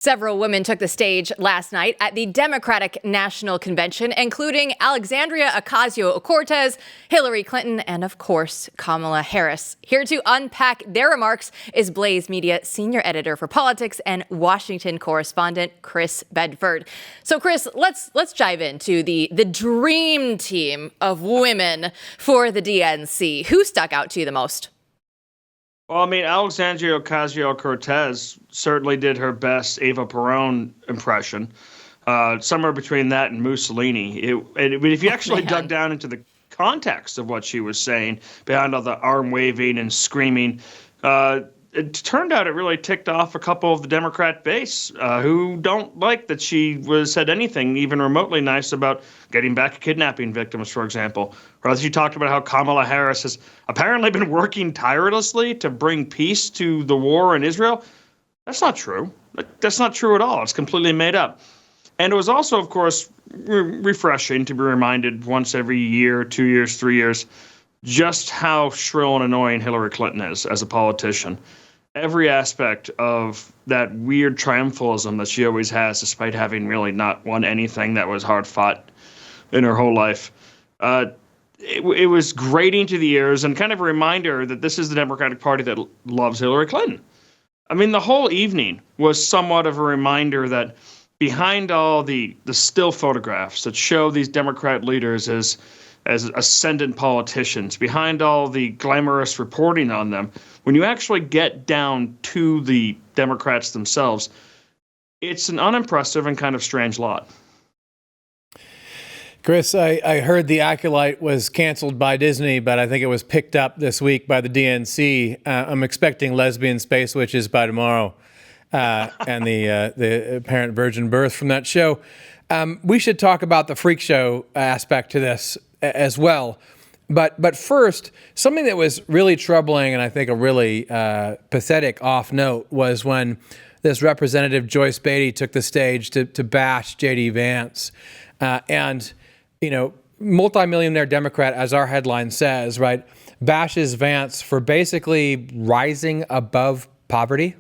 Several women took the stage last night at the Democratic National Convention, including Alexandria Ocasio-Cortez, Hillary Clinton, and of course, Kamala Harris. Here to unpack their remarks is Blaze Media senior editor for politics and Washington correspondent Chris Bedford. So, Chris, let's dive into the dream team of women for the DNC. Who stuck out to you the most? Well, I mean, Alexandria Ocasio-Cortez certainly did her best Eva Peron impression, somewhere between that and Mussolini. If you actually dug down into the context of what she was saying, behind all the arm waving and screaming, it turned out it really ticked off a couple of the Democrat base who don't like that she said anything even remotely nice about getting back kidnapping victims, for example. Or she talked about how Kamala Harris has apparently been working tirelessly to bring peace to the war in Israel. That's not true. That's not true at all. It's completely made up. And it was also, of course, refreshing to be reminded once every year, 2 years, 3 years, just how shrill and annoying Hillary Clinton is as a politician. Every aspect of that weird triumphalism that she always has, despite having really not won anything that was hard fought in her whole life. It was grating to the ears and kind of a reminder that this is the Democratic Party that loves Hillary Clinton. I mean, the whole evening was somewhat of a reminder that behind all the still photographs that show these Democrat leaders as ascendant politicians, behind all the glamorous reporting on them, when you actually get down to the Democrats themselves, it's an unimpressive and kind of strange lot. Chris, I heard The Acolyte was canceled by Disney, but I think it was picked up this week by the DNC. I'm expecting Lesbian Space Witches by tomorrow, and the apparent virgin birth from that show. We should talk about the freak show aspect to this as well. But first, something that was really troubling and I think a really pathetic off note was when this Representative Joyce Beatty took the stage to bash J.D. Vance. And, you know, multimillionaire Democrat, as our headline says, right, bashes Vance for basically rising above poverty.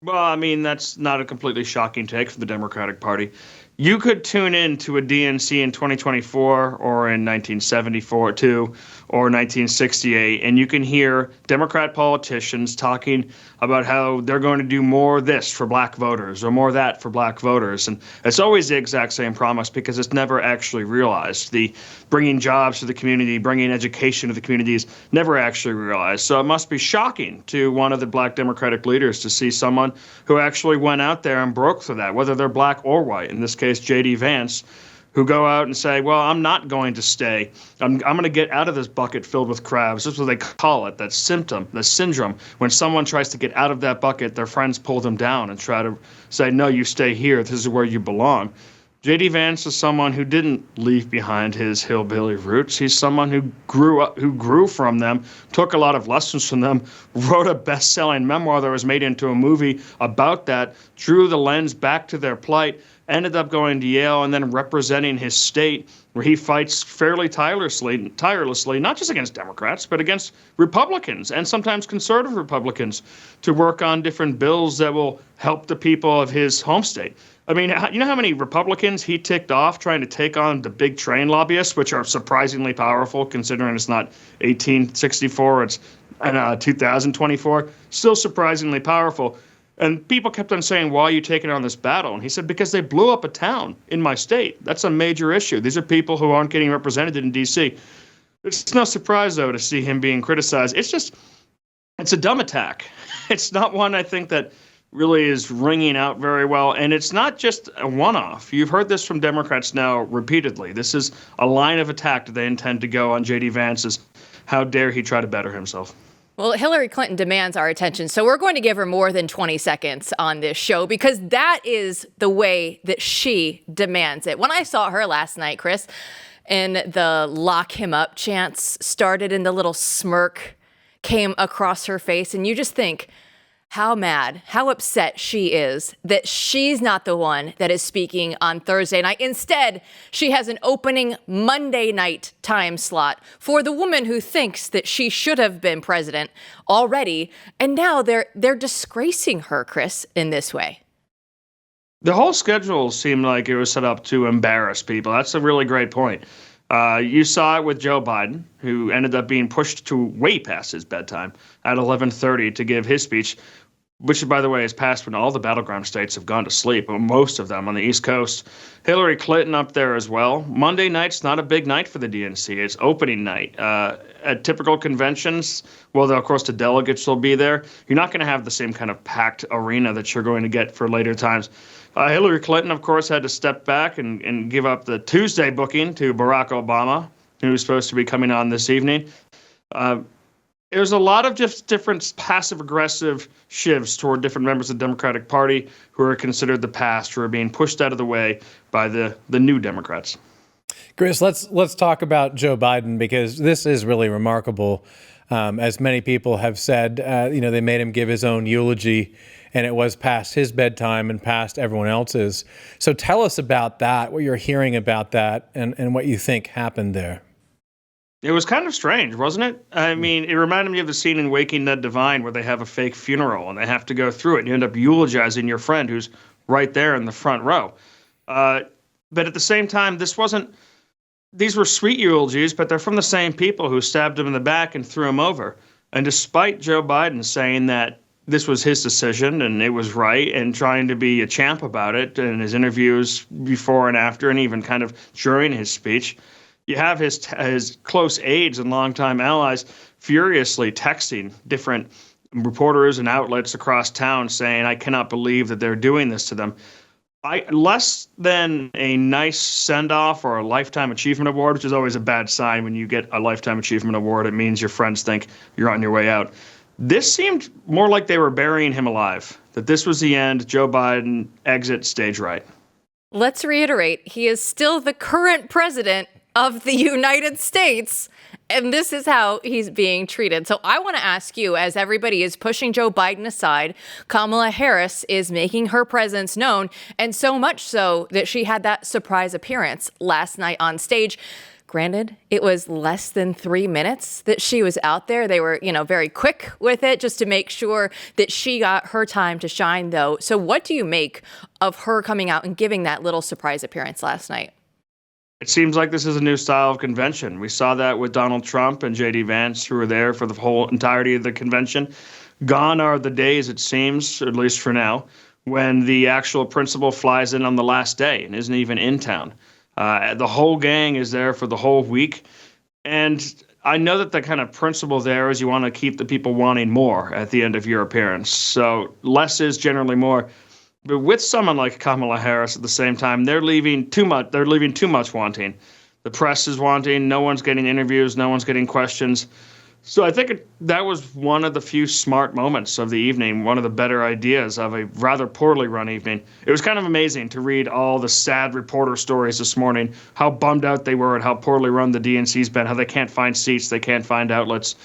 Well, I mean, that's not a completely shocking take for the Democratic Party. You could tune in to a DNC in 2024 or in 1972 or 1968, and you can hear Democrat politicians talking about how they're going to do more this for black voters or more that for black voters. And it's always the exact same promise because it's never actually realized. The bringing jobs to the community, bringing education to the communities, never actually realized. So it must be shocking to one of the black Democratic leaders to see someone who actually went out there and broke through that, whether they're black or white, in this case, J.D. Vance, who go out and say, well, I'm not going to stay. I'm going to get out of this bucket filled with crabs. That's what they call it, that symptom, the syndrome. When someone tries to get out of that bucket, their friends pull them down and try to say, no, you stay here. This is where you belong. J.D. Vance is someone who didn't leave behind his hillbilly roots. He's someone who grew from them, took a lot of lessons from them, wrote a best-selling memoir that was made into a movie about that, drew the lens back to their plight, ended up going to Yale and then representing his state, where he fights fairly tirelessly, not just against Democrats, but against Republicans and sometimes conservative Republicans to work on different bills that will help the people of his home state. I mean, you know how many Republicans he ticked off trying to take on the big train lobbyists, which are surprisingly powerful considering it's not 1864, it's 2024, still surprisingly powerful. And people kept on saying, why are you taking on this battle? And he said, because they blew up a town in my state. That's a major issue. These are people who aren't getting represented in D.C. It's no surprise, though, to see him being criticized. It's a dumb attack. It's not one, I think, that really is ringing out very well. And it's not just a one-off. You've heard this from Democrats now repeatedly. This is a line of attack that they intend to go on J.D. Vance's. How dare he try to better himself? Well, Hillary Clinton demands our attention, so we're going to give her more than 20 seconds on this show because that is the way that she demands it. When I saw her last night, Chris, and the lock him up chants started and the little smirk came across her face, and you just think, how mad, how upset she is that she's not the one that is speaking on Thursday night. Instead, she has an opening Monday night time slot for the woman who thinks that she should have been president already. And now they're disgracing her, Chris, in this way. The whole schedule seemed like it was set up to embarrass people. That's a really great point. You saw it with Joe Biden, who ended up being pushed to way past his bedtime at 11:30 to give his speech, which, by the way, is passed when all the battleground states have gone to sleep, most of them on the East Coast. Hillary Clinton up there as well. Monday night's not a big night for the DNC. It's opening night. At typical conventions, well, of course, the delegates will be there. You're not going to have the same kind of packed arena that you're going to get for later times. Hillary Clinton, of course, had to step back and give up the Tuesday booking to Barack Obama, who was supposed to be coming on this evening. There's a lot of just different passive-aggressive shifts toward different members of the Democratic Party who are considered the past, who are being pushed out of the way by the new Democrats. Chris, let's talk about Joe Biden, because this is really remarkable. As many people have said, they made him give his own eulogy, and it was past his bedtime and past everyone else's. So tell us about that, what you're hearing about that, and what you think happened there. It was kind of strange, wasn't it? I mean, it reminded me of the scene in Waking Ned Divine where they have a fake funeral and they have to go through it, and you end up eulogizing your friend who's right there in the front row. But at the same time, these were sweet eulogies, but they're from the same people who stabbed him in the back and threw him over. And despite Joe Biden saying that this was his decision and it was right, and trying to be a champ about it in his interviews before and after, and even kind of during his speech, you have his close aides and longtime allies furiously texting different reporters and outlets across town saying, I cannot believe that they're doing this to them. Less than a nice send-off or a Lifetime Achievement Award, which is always a bad sign when you get a Lifetime Achievement Award. It means your friends think you're on your way out. This seemed more like they were burying him alive, that this was the end. Joe Biden, exit stage right. Let's reiterate, he is still the current president of the United States, and this is how he's being treated. So I want to ask you, as everybody is pushing Joe Biden aside, Kamala Harris is making her presence known, and so much so that she had that surprise appearance last night on stage. Granted, it was less than 3 minutes that she was out there. They were, very quick with it just to make sure that she got her time to shine, though. So what do you make of her coming out and giving that little surprise appearance last night? It seems like this is a new style of convention. We saw that with Donald Trump and J.D. Vance, who were there for the whole entirety of the convention. Gone are the days, it seems, at least for now, when the actual principal flies in on the last day and isn't even in town. The whole gang is there for the whole week. And I know that the kind of principle there is you want to keep the people wanting more at the end of your appearance. So less is generally more. But with someone like Kamala Harris at the same time, they're leaving too much. They're leaving too much wanting. The press is wanting. No one's getting interviews. No one's getting questions. So I think that was one of the few smart moments of the evening, one of the better ideas of a rather poorly run evening. It was kind of amazing to read all the sad reporter stories this morning, how bummed out they were at how poorly run the DNC's been, how they can't find seats, they can't find outlets.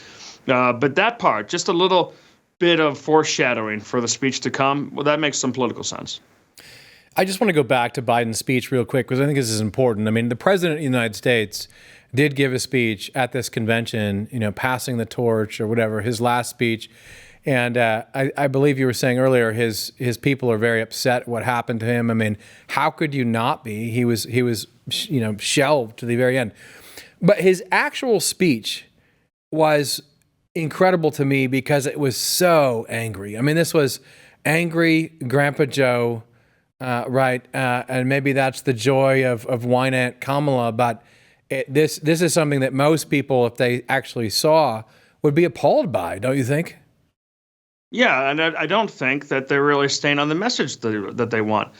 But that part, just a little bit of foreshadowing for the speech to come, well, that makes some political sense. I just want to go back to Biden's speech real quick, because I think this is important. I mean, the president of the United States did give a speech at this convention, passing the torch or whatever, his last speech. And I believe you were saying earlier, his people are very upset at what happened to him. I mean, how could you not be? He was shelved to the very end. But his actual speech was incredible to me because it was so angry. I mean, this was angry Grandpa Joe, right? And maybe that's the joy of Wine Aunt Kamala, but this is something that most people, if they actually saw, would be appalled by, don't you think? Yeah, and I don't think that they're really staying on the message that they want.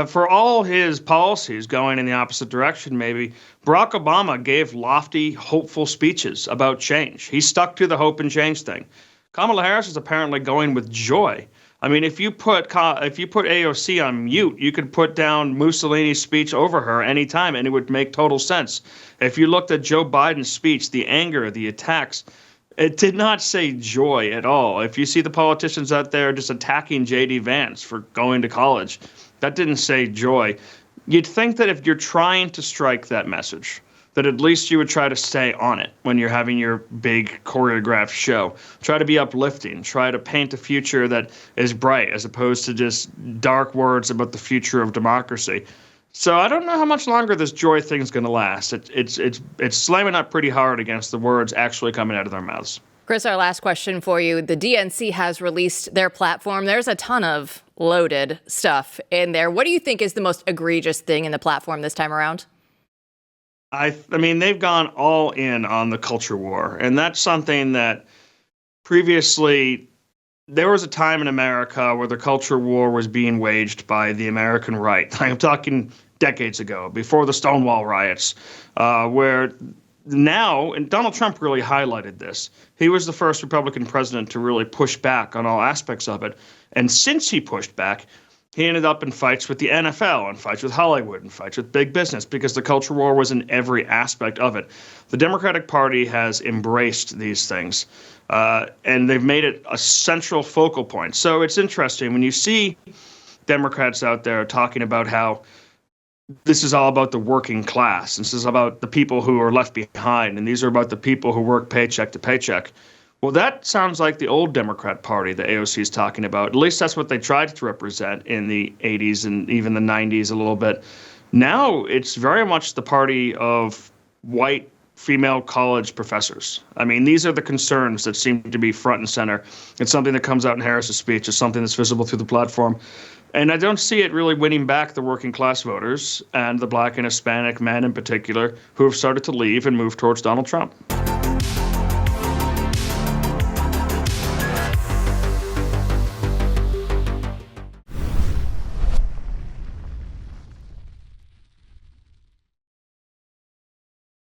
For all his policies going in the opposite direction, maybe, Barack Obama gave lofty, hopeful speeches about change. He stuck to the hope and change thing. Kamala Harris is apparently going with joy. I mean, if you put AOC on mute, you could put down Mussolini's speech over her anytime, and it would make total sense. If you looked at Joe Biden's speech, the anger, the attacks, It did not say joy at all. If you see the politicians out there just attacking J.D. Vance for going to college, that didn't say joy. You'd think that if you're trying to strike that message, that at least you would try to stay on it when you're having your big choreographed show. Try to be uplifting. Try to paint a future that is bright as opposed to just dark words about the future of democracy. So I don't know how much longer this joy thing's going to last. It's slamming up pretty hard against the words actually coming out of their mouths. Chris, our last question for you. The DNC has released their platform. There's a ton of loaded stuff in there. What do you think is the most egregious thing in the platform this time around? I mean, they've gone all in on the culture war, and that's something that previously there was a time in America where the culture war was being waged by the American right. I'm talking decades ago, before the Stonewall riots, where now, and Donald Trump really highlighted this, he was the first Republican president to really push back on all aspects of it. And since he pushed back, he ended up in fights with the NFL and fights with Hollywood and fights with big business because the culture war was in every aspect of it. The Democratic Party has embraced these things, and they've made it a central focal point. So it's interesting when you see Democrats out there talking about how this is all about the working class. This is about the people who are left behind, and these are about the people who work paycheck to paycheck. Well, that sounds like the old Democrat Party that AOC is talking about. At least that's what they tried to represent in the 80s and even the 90s a little bit. Now it's very much the party of white female college professors. I mean, these are the concerns that seem to be front and center. It's something that comes out in Harris's speech. It's something that's visible through the platform. And I don't see it really winning back the working class voters and the black and Hispanic men in particular who have started to leave and move towards Donald Trump.